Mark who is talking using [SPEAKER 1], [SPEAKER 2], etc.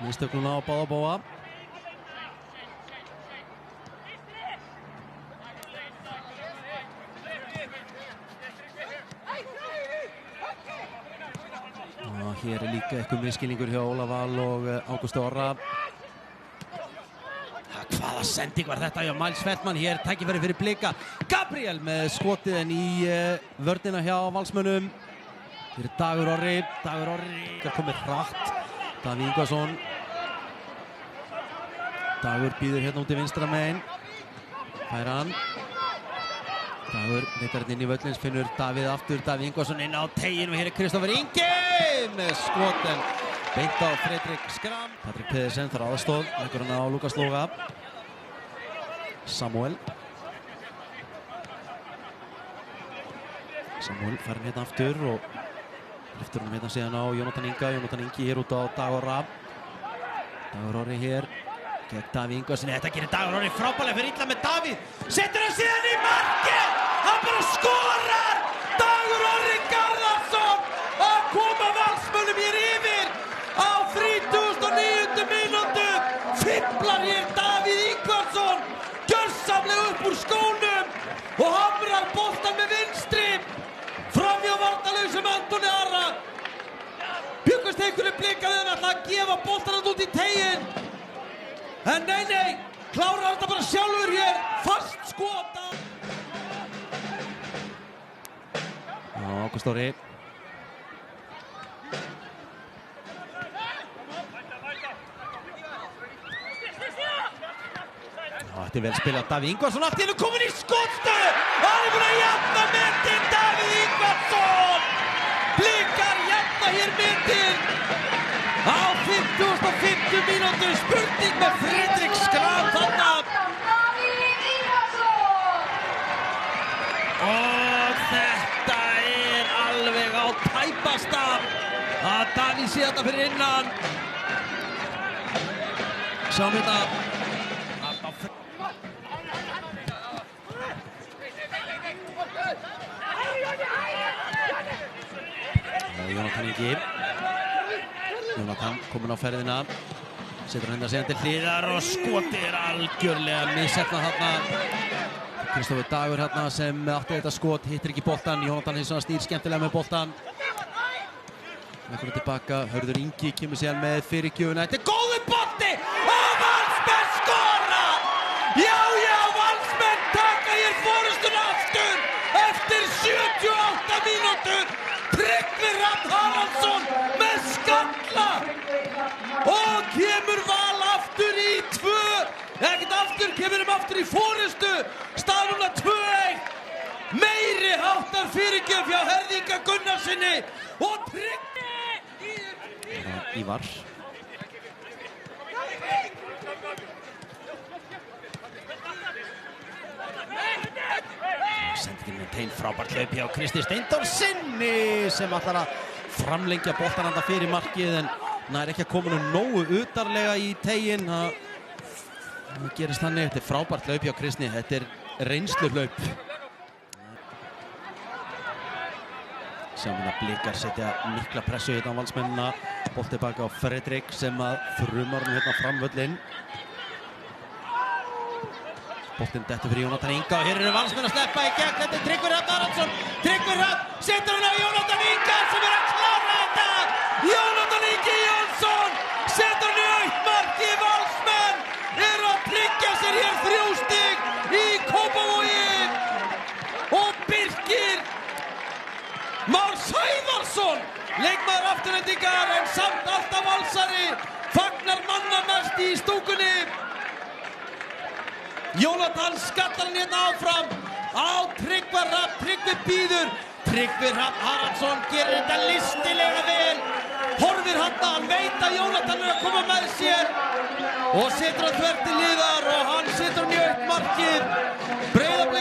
[SPEAKER 1] Mistökluna á báða bóa. Og hér líka eitthvað misskilningur hjá Ólaf Val og Ágústi Orra. Hvaða sending var þetta hjá Miles Feldman, hér tækifæri fyrir Blika. Gabriel með skotið en í vörnina hjá Valsmönnum. Hér Dagur Orri, komið hratt. Davíð Ingvarsson. Dagur býður hérna út í vinstra megin. Fær hann. Dagur leitar inn í völlins, finnur Davíð aftur. Davíð Ingvarsson inn á tegin og hér Kristoffer Ingi með skoten. Beint á Fredrik Skram. Patrik Pedersen þarf aðstoð, leggur hann á Lukas Loga. Samuel fær hann hérna aftur og lyftur hann hérna síðan á Jónatan Inga. Jónatan Ingi hér út á Dagur Orra. Dagur Orri hér gegn Davíð Ingvarsson. Þetta gerir Dagur Orri frábærlega, fyrir illa með Davíð. Setur hann síðan í markið. Hann bara skorar. Dagur Orri Garðarsson að koma Valsmönnum hér yfir á 39. mínútu. Fimplar hér Davíð Ingvarsson gjörsamlega upp úr skónum og hamrar boltan með vinstri framhjá varnarlausum Antoni Ara. Bjuggust einhverju Blikaði en ætla að gefa boltan út í tegin. En nei, klárar þetta bara sjálfur hér, fast skota. Ágúst Orri. Þetta er vel spilað, Davíð Ingvarsson allt í einu kominn í skotstöðu. Hann er búinn að jafna metin, Davíð Ingvarsson. Blikar jafna hér metin á 55. mínútu. Spurning með Fredrik Skram þarna. Og þetta er alveg á tæpasta að Davíð sé þetta fyrir innan. Sjáum þetta. Jónatan Ingi. Jónatan kominn á ferðina. Setur hann síðan til hliðar og skotið er algjörlega missetnað þarna. Kristoffer Dagur hérna sem átti þetta skot, hittir ekki boltan. Jónatan hins vegar snýr skemmtilega með boltan. Velkomin tilbaka. Hörður Ingi kemur síðan með fyrirgjöfuna. Þetta er góður bolti og Valsmenn skora! Já, Valsmenn taka hér forystuna aftur eftir 78 mínútur. Tryggvi Hrafn Haraldsson með skalla og kemur Val aftur í 2, ekkert aftur, kemur aftur í forystu, staðan núna 2-1. Meiri háttar fyrirgjöf hjá Herðinga Gunnarsinni og Tryggvi Ívar. Sendingin með tein, frábært hlaup hjá Kristi Steindórsinni sem ætlar að framlengja boltan handa fyrir markið en nær ekki að koma nú nógu utarlega í tegin. Það gerist þannig, þetta er frábært hlaup hjá Kristi, þetta er reynsluhlaup. Sjáum við að Blikar setja mikla pressu hérna á Valsmennina. Bolti baka á Fredrik sem að þrumar nú hérna fram völlinn. Boltinn dettur fyrir Jónatan Inga og hér eru Valsmenn að sleppa í gegn. Þetta er Tryggvi Hrafn Haraldsson. Tryggvi Hrafn setur hann á Jónatan Inga sem er að klára þetta. Jónatan Ingi Jónsson setur hann í autt marki. Valsmenn eru að tryggja sér hér 3 stig í Kópavogi. Og Birkir Már Sævarsson, leikmaður Aftureldingar en samt alltaf valsari, fagnar manna mest í stúkunni. Jónatan skallar hann hérna áfram á Tryggva Hrafn. Tryggvi býður. Tryggvi Hrafn Haraldsson gerir þetta listilega vel. Horfir hann veit að Jónatan er að koma með sér og setur hann þvert til hliðar og hann setur hann í autt markið. Breiðablik